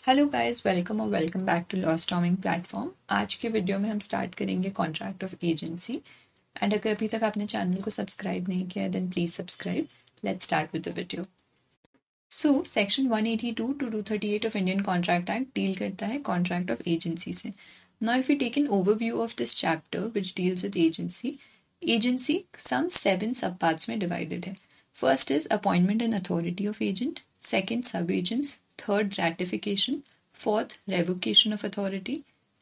Hello guys, welcome और welcome back to law storming platform. आज के वीडियो में हम स्टार्ट करेंगे कॉन्ट्रैक्ट ऑफ एजेंसी। एंड अगर अभी तक आपने चैनल को सब्सक्राइब नहीं किया है then please subscribe. Let's start with the video. So section 182 to 238 of Indian contract act deal करता है कॉन्ट्रैक्ट ऑफ एजेंसी से। Now if you take an overview of this chapter which deals with agency some 7 sub parts में divided है। First is appointment and authority of agent, second sub agents, third ratification, fourth revocation of authority,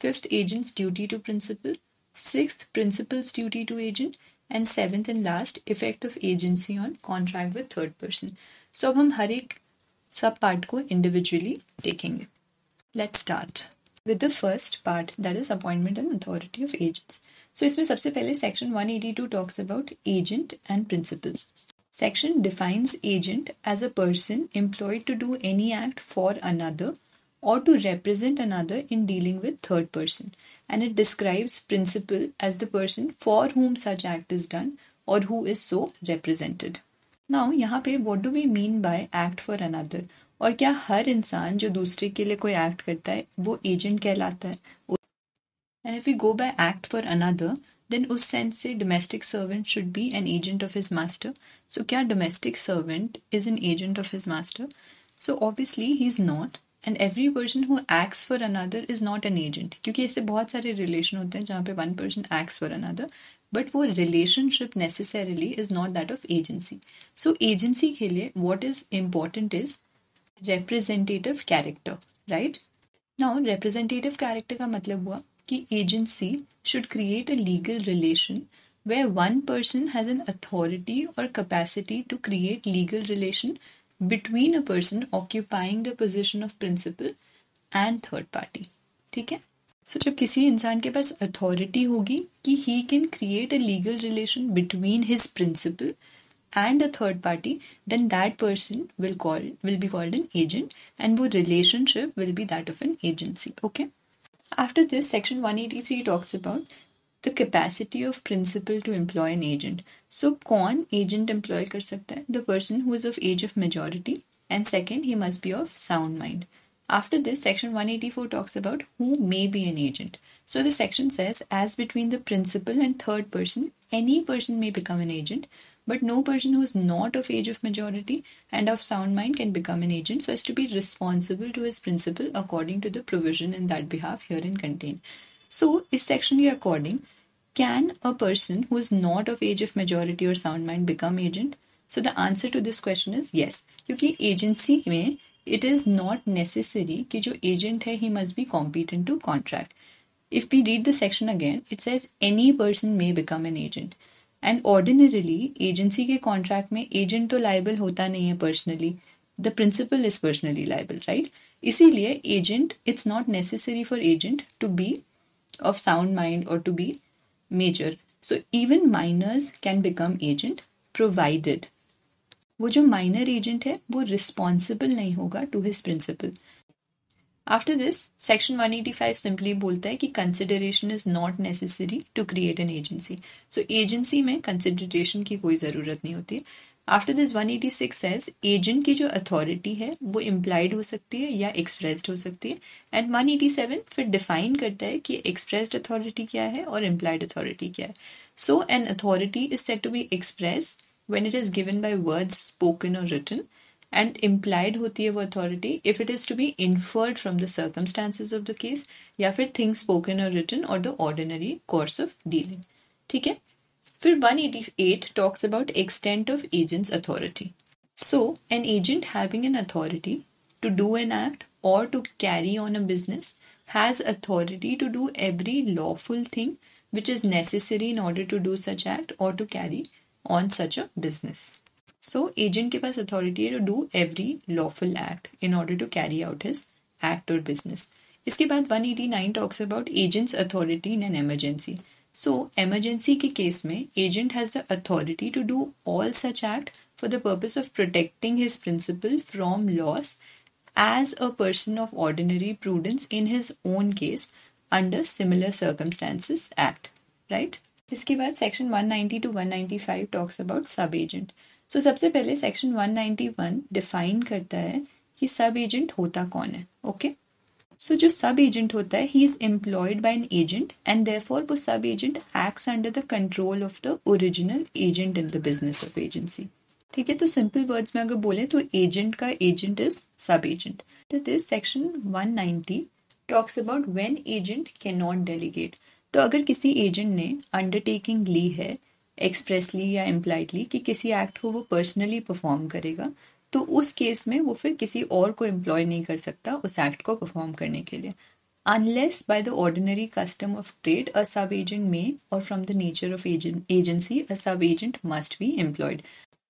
fifth agent's duty to principal, sixth principal's duty to agent, and seventh and last effect of agency on contract with third person. So अब हम हर एक सब part को individually देखेंगे। Let's start with the first part, that is appointment and authority of agents. So इसमें सबसे पहले section 182 talks about agent and principal. Section defines agent as a person employed to do any act for another or to represent another in dealing with third person, and it describes principal as the person for whom such act is done or who is so represented. Now यहाँ पे what do we mean by act for another? और क्या हर इंसान जो दूसरे के लिए कोई एक्ट करता है वो एजेंट कहलाता है? And if we go by act for another, then उस सेंस से domestic servant should be an agent of his master. So क्या domestic servant is an agent of his master? So obviously he is not, and every person who acts for another is not an agent. क्योंकि ऐसे बहुत सारे relation होते हैं जहाँ पे one person acts for another, but वो relationship necessarily is not that of agency. So agency के लिए what is important is representative character, right? Now representative character का मतलब हुआ कि agency should create a legal relation where one person has an authority or capacity to create legal relation between a person occupying the position of principal and third party. ठीक है? So जब किसी इंसान के पास authority होगी कि he can create a legal relation between his principal and a third party, then that person will be called an agent, and वो relationship will be that of an agency. Okay. After this, section 183 talks about the capacity of principal to employ an agent. So कौन agent employ कर सकता है? The person who is of age of majority, and second he must be of sound mind. After this, section 184 talks about who may be an agent. So the section says, as between the principal and third person, any person may become an agent, but no person who is not of age of majority and of sound mind can become an agent so as to be responsible to his principal according to the provision in that behalf herein contained. So, इस section के according, can a person who is not of age of majority or sound mind become agent? So the answer to this question is yes, क्योंकि agency में it is not necessary कि जो agent है he must be competent to contract. If we read the section again, it says any person may become an agent. And ordinarily agency के contract में agent तो liable होता नहीं है personally, the principal is personally liable, right? इसीलिए agent, it's not necessary for agent to be of sound mind और to be major. So even minors can become agent provided वो जो minor agent है वो responsible नहीं होगा to his principal. After this, section 185 simply बोलता है कि consideration is not necessary to create an agency. So agency में consideration की कोई ज़रूरत नहीं होती. After this, 186 says agent की जो authority है वो implied हो सकती है या expressed हो सकती है. And 187 फिर define करता है कि expressed authority क्या है और implied authority क्या है. So an authority is said to be expressed when it is given by words spoken or written. And implied होती है वो authority if it is to be inferred from the circumstances of the case या फिर things spoken or written or the ordinary course of dealing. ठीक है? फिर 188 talks about extent of agent's authority. So an agent having an authority to do an act or to carry on a business has authority to do every lawful thing which is necessary in order to do such act or to carry on such a business. So agent के पास authority है to do every lawful act in order to carry out his act or business. इसके बाद 189 talks about agent's authority in an emergency. So emergency के case में agent has the authority to do all such act for the purpose of protecting his principal from loss as a person of ordinary prudence in his own case under similar circumstances act. Right? इसके बाद section 190 to 195 talks about sub agent. So सबसे पहले section 191 define करता है कि सब agent होता कौन है. ओके, सो जो सब एजेंट होता है he is employed by an agent and therefore वो सब agent acts under the control of the original agent in the business of agency. ठीक है, तो सिंपल वर्ड्स में अगर बोले तो एजेंट का एजेंट इज सब एजेंट। तो this section 190 talks about when agent can not delegate. तो अगर किसी एजेंट ने अंडरटेकिंग ली है एक्सप्रेसली या इम्प्लाइडली कि किसी एक्ट को वो पर्सनली परफॉर्म करेगा, तो उस केस में वो फिर किसी और को एम्प्लॉय नहीं कर सकता उस एक्ट को परफॉर्म करने के लिए, unless by the ordinary custom of trade a sub agent में और from the nature of agency a sub agent must be employed.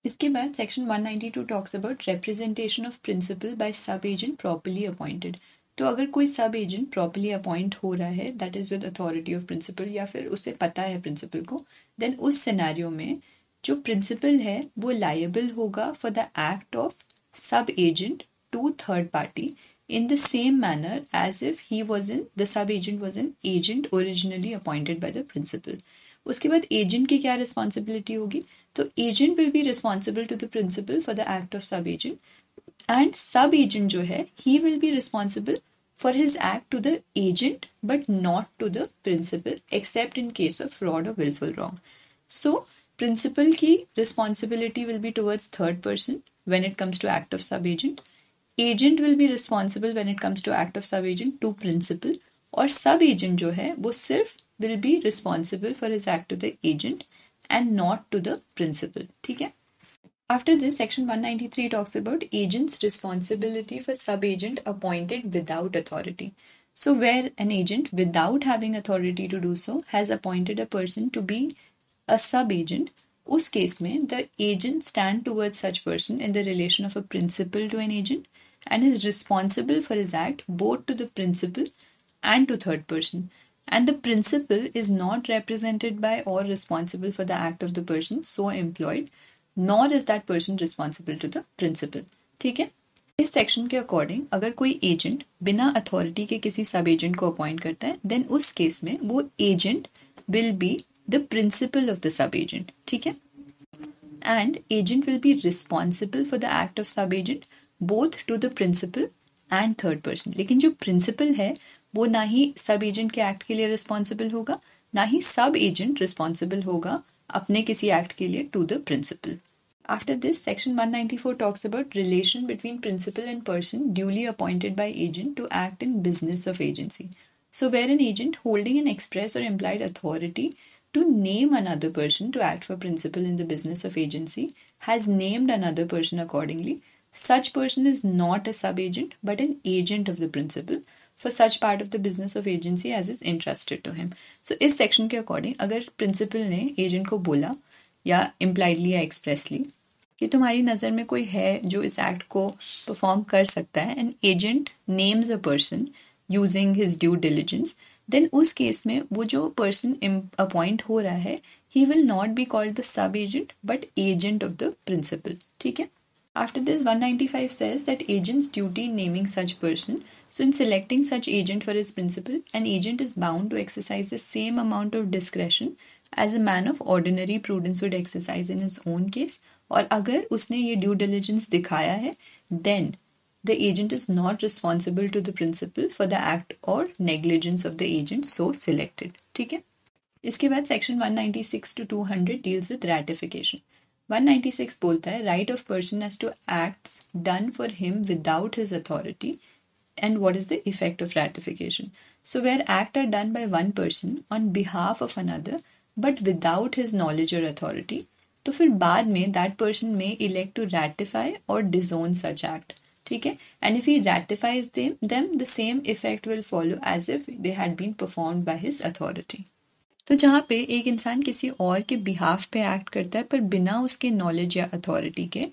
इसके बाद section 192 talks about representation of principal by sub agent properly appointed. तो अगर कोई सब agent properly appoint हो रहा है that is with authority of principal या फिर उसे पता है प्रिंसिपल को, देन उस सिनेरियो में जो प्रिंसिपल है वो लायबल होगा for the act of sub agent to third party in the same manner as if the sub agent was an agent originally appointed by the principal. उसके बाद agent की क्या रिस्पॉन्सिबिलिटी होगी? तो agent will be responsible to the principal for the act of sub agent and sub agent जो है he will be responsible for his act to the agent but not to the principal except in case of fraud और wilful wrong. So principal की responsibility will be towards third person when it comes to act of sub agent, agent will be responsible when it comes to act of sub agent to principal, और sub agent जो है वो सिर्फ will be responsible for his act to the agent and not to the principal. ठीक है, after this section 193 talks about agent's responsibility for sub agent appointed without authority. So where an agent without having authority to do so has appointed a person to be a sub-agent, उस case में the agent stand towards such person in the relation of a principal to an agent and is responsible for his act both to the principal and to third person. And the principal is not represented by or responsible for the act of the person so employed, nor is that person responsible to the principal. ठीक है, इस section के according अगर कोई agent बिना authority के किसी सब एजेंट को अपॉइंट करता है देन उस केस में वो agent will be the principal of the sub agent. ठीक है, and agent will be responsible for the act of sub agent both to the principal and third person. लेकिन जो प्रिंसिपल है वो ना ही सब एजेंट के एक्ट के लिए रिस्पॉन्सिबल होगा, ना ही सब एजेंट रिस्पॉन्सिबल होगा अपने किसी एक्ट के लिए to the principal. After this, section 194 talks about relation between principal and person duly appointed by agent to act in business of agency. So where an agent holding an express or implied authority to name another person to act for principal in the business of agency has named another person accordingly, such person is not a sub-agent but an agent of the principal for such part of the business of agency as is entrusted to him. So इस section के according अगर principal ने agent को बोला या impliedly या expressly कि तुम्हारी नज़र में कोई है जो इस एक्ट को परफॉर्म कर सकता है and agent names a person using his due diligence, then उस केस में वो जो पर्सन अपॉइंट हो रहा है he will not be called the sub agent but agent of the principal. ठीक है, after this 195 says that agent's duty in naming such person. So in selecting such agent for his principal, an agent is bound to exercise the same amount of discretion as a man of ordinary prudence would exercise in his own case. और अगर उसने ये due diligence दिखाया है then the agent is not responsible to the principal for the act और negligence of the agent so selected. ठीक है, इसके बाद section 196 to 200 deals with ratification. 196 बोलता है right of person as to acts done for him without his authority and what is the effect of ratification. So where acts are done by one person on behalf of another but without his knowledge or authority, तो फिर बाद में that person may elect to ratify or disown such act. ठीक है, and if he ratifies them the same effect will follow as if they had been performed by his authority. तो जहाँ पे एक इंसान किसी और के बिहाफ पे एक्ट करता है पर बिना उसके नॉलेज या अथॉरिटी के,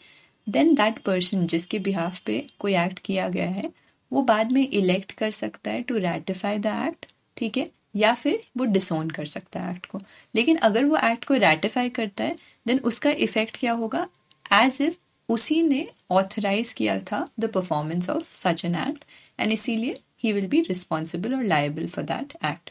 देन दैट पर्सन जिसके बिहाफ पे कोई एक्ट किया गया है वो बाद में इलेक्ट कर सकता है टू रैटिफाई द एक्ट। ठीक है, या फिर वो डिसोन कर सकता है एक्ट को। लेकिन अगर वो एक्ट को रैटिफाई करता है देन उसका इफेक्ट क्या होगा, एज इफ उसी ने ऑथराइज किया था the performance of such an act and इसीलिए ही विल बी रिस्पॉन्सिबल और लायबल फॉर दैट एक्ट।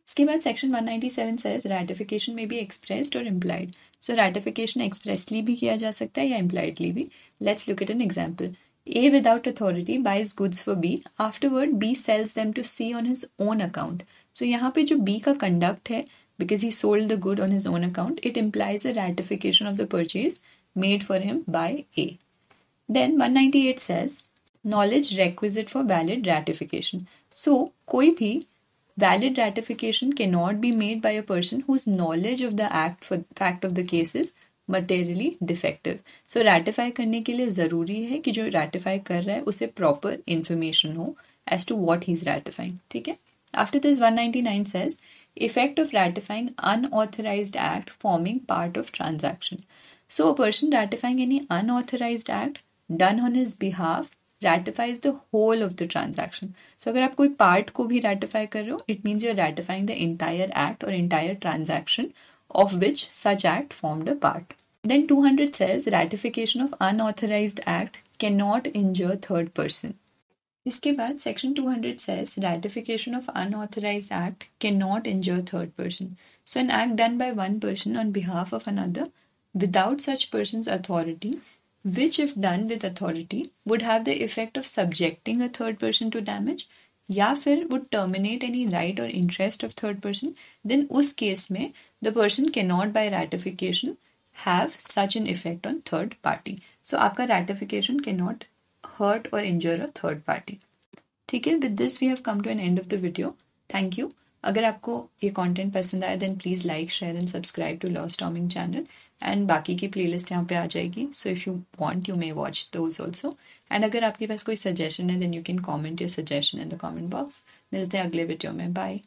इसके बाद section 197 says ratification may be expressed or implied. So ratification expressly भी किया जा सकता है या impliedly भी। Let's look at an example. A without authority buys goods for B. Afterward, B sells them to C on his own account. So यहाँ पे जो B का conduct है, because he sold the good on his own account, it implies a ratification of the purchase made for him by A. Then 198 says, knowledge requisite for valid ratification. So कोई भी valid ratification cannot be made by a person whose knowledge of the fact of the case is materially defective. So ratify करने के लिए ज़रूरी है कि जो ratify कर रहा है उसे proper information हो as to what he's ratifying. ठीक है? After this 199 says, effect of ratifying unauthorized act forming part of transaction. So a person ratifying any unauthorized act done on his behalf ratifies the whole of the transaction. So अगर आप कोई part को भी ratify कर रहे हो, it means you're ratifying the entire act or entire transaction of which such act formed a part. Then 200 says ratification of unauthorized act cannot injure third person. इसके बाद section 200 says ratification of unauthorized act cannot injure third person. So an act done by one person on behalf of another without such person's authority, which if done with authority would have the effect of subjecting a third person to damage या फिर would terminate any right or interest of third person, then उस case में the person cannot by ratification have such an effect on third party. So आपका ratification cannot hurt or injure a third party. ठीक है, with this we have come to an end of the video. Thank you. अगर आपको ये content पसंद आया then please like, share and subscribe to Law Storming channel. And बाकी की playlist यहाँ पे आ जाएगी. So if you want you may watch those also. And अगर आपके पास कोई सजेशन है then you can comment your suggestion in the comment box. मिलते हैं अगले वीडियो में. बाय.